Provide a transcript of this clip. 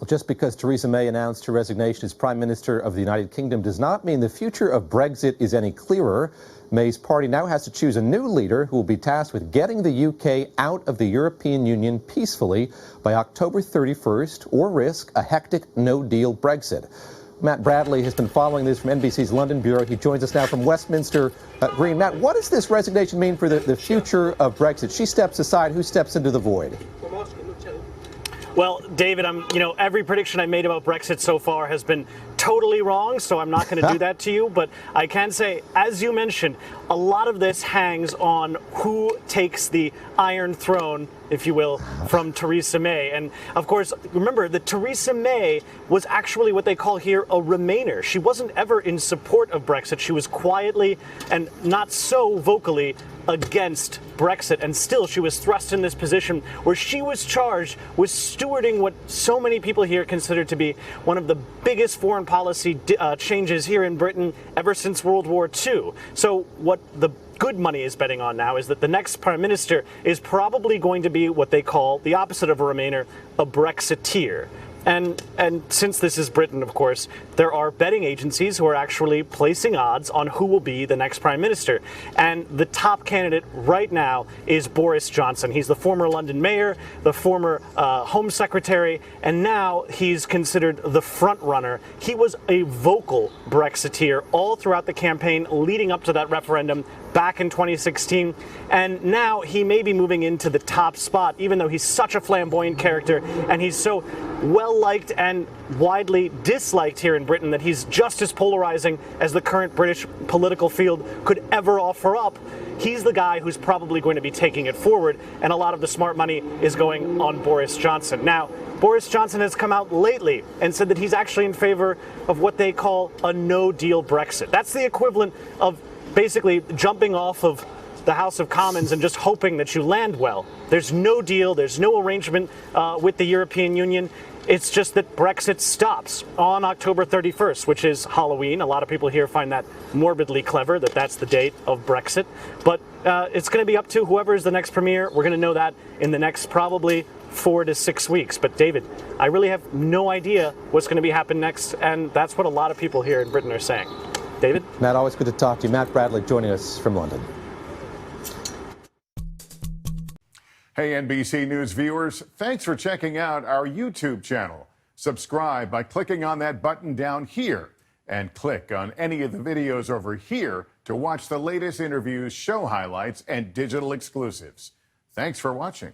Well, just because Theresa May announced her resignation as Prime Minister of the United Kingdom does not mean the future of Brexit is any clearer. May's party now has to choose a new leader who will be tasked with getting the UK out of the European Union peacefully by October 31st or risk a hectic no-deal Brexit. Matt Bradley has been following this from NBC's London bureau. He joins us now from Westminster Green. Matt, what does this resignation mean for the future of Brexit? She steps aside. Who steps into the void? Well, David, every prediction I made about Brexit so far has been totally wrong, so I'm not going to do that to you. But I can say, as you mentioned, a lot of this hangs on who takes the Iron Throne, if you will, from Theresa May. And of course, remember that Theresa May was actually what they call here a Remainer. She wasn't ever in support of Brexit. She was quietly and not so vocally against Brexit, and still she was thrust in this position where she was charged with stewarding what so many people here consider to be one of the biggest foreign policy changes here in Britain ever since World War II. So what the good money is betting on now is that the next Prime Minister is probably going to be what they call the opposite of a Remainer, a Brexiteer. And since this is Britain, of course, there are betting agencies who are actually placing odds on who will be the next Prime Minister. And the top candidate right now is Boris Johnson. He's the former London mayor, the former Home Secretary, and now he's considered the front runner. He was a vocal Brexiteer all throughout the campaign leading up to that referendum back in 2016, and now he may be moving into the top spot, even though he's such a flamboyant character and he's so well-liked and widely disliked here in Britain that he's just as polarizing as the current British political field could ever offer up. He's the guy who's probably going to be taking it forward, and a lot of the smart money is going on Boris Johnson. Now, Boris Johnson has come out lately and said that he's actually in favor of what they call a no-deal Brexit. That's the equivalent of basically jumping off of the House of Commons and just hoping that you land well. There's no deal, there's no arrangement with the European Union. It's just that Brexit stops on October 31st, which is Halloween. A lot of people here find that morbidly clever, that that's the date of Brexit. But it's going to be up to whoever is the next premier. We're going to know that in the next probably 4 to 6 weeks. But David, I really have no idea what's going to be happening next, and that's what a lot of people here in Britain are saying. David? Matt, always good to talk to you. Matt Bradley joining us from London. Hey, NBC News viewers, thanks for checking out our YouTube channel. Subscribe by clicking on that button down here and click on any of the videos over here to watch the latest interviews, show highlights, and digital exclusives. Thanks for watching.